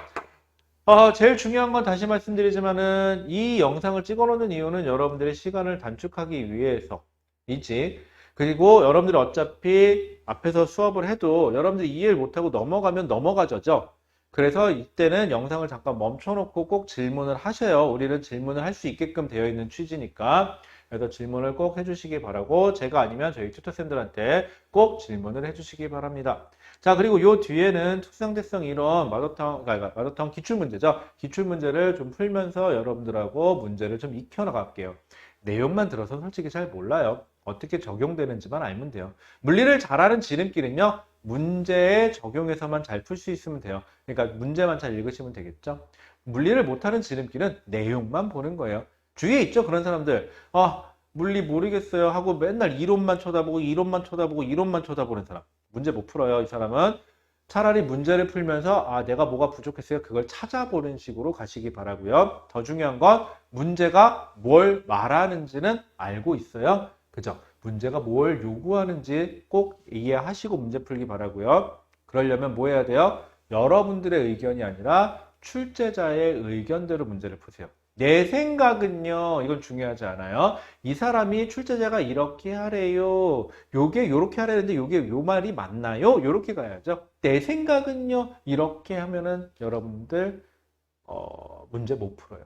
제일 중요한 건 다시 말씀드리지만은 이 영상을 찍어 놓는 이유는 여러분들의 시간을 단축하기 위해서이지. 그리고 여러분들이 어차피 앞에서 수업을 해도 여러분들이 이해를 못하고 넘어가면 넘어가죠. 그래서 이때는 영상을 잠깐 멈춰놓고 꼭 질문을 하셔요. 우리는 질문을 할 수 있게끔 되어 있는 취지니까. 그래서 질문을 꼭 해주시기 바라고 제가 아니면 저희 튜터쌤들한테 꼭 질문을 해주시기 바랍니다. 자, 그리고 요 뒤에는 특성대성 이론 마더텅 기출문제죠. 기출문제를 좀 풀면서 여러분들하고 문제를 좀 익혀나갈게요. 내용만 들어서 솔직히 잘 몰라요. 어떻게 적용되는지만 알면 돼요. 물리를 잘하는 지름길은요. 문제에 적용해서만 잘 풀 수 있으면 돼요. 그러니까 문제만 잘 읽으시면 되겠죠. 물리를 못하는 지름길은 내용만 보는 거예요. 주위에 있죠, 그런 사람들. 물리 모르겠어요 하고 맨날 이론만 쳐다보는 사람. 문제 못 풀어요, 이 사람은. 차라리 문제를 풀면서 내가 뭐가 부족했어요, 그걸 찾아보는 식으로 가시기 바라고요. 더 중요한 건 문제가 뭘 말하는지는 알고 있어요. 그죠? 문제가 뭘 요구하는지 꼭 이해하시고 문제 풀기 바라고요. 그러려면 뭐 해야 돼요? 여러분들의 의견이 아니라 출제자의 의견대로 문제를 푸세요. 내 생각은요, 이건 중요하지 않아요. 이 사람이 출제자가 이렇게 하래요. 요게 요렇게 하라는데 요게 요 말이 맞나요? 요렇게 가야죠. 내 생각은요, 이렇게 하면은 여러분들 문제 못 풀어요.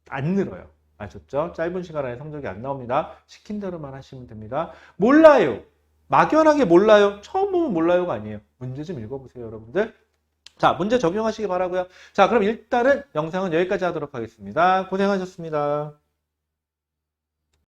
안 늘어요. 아셨죠? 짧은 시간 안에 성적이 안 나옵니다. 시킨 대로만 하시면 됩니다. 몰라요. 막연하게 몰라요. 처음 보면 몰라요가 아니에요. 문제 좀 읽어보세요, 여러분들. 자, 문제 적용하시기 바라고요. 자, 그럼 일단은 영상은 여기까지 하도록 하겠습니다. 고생하셨습니다.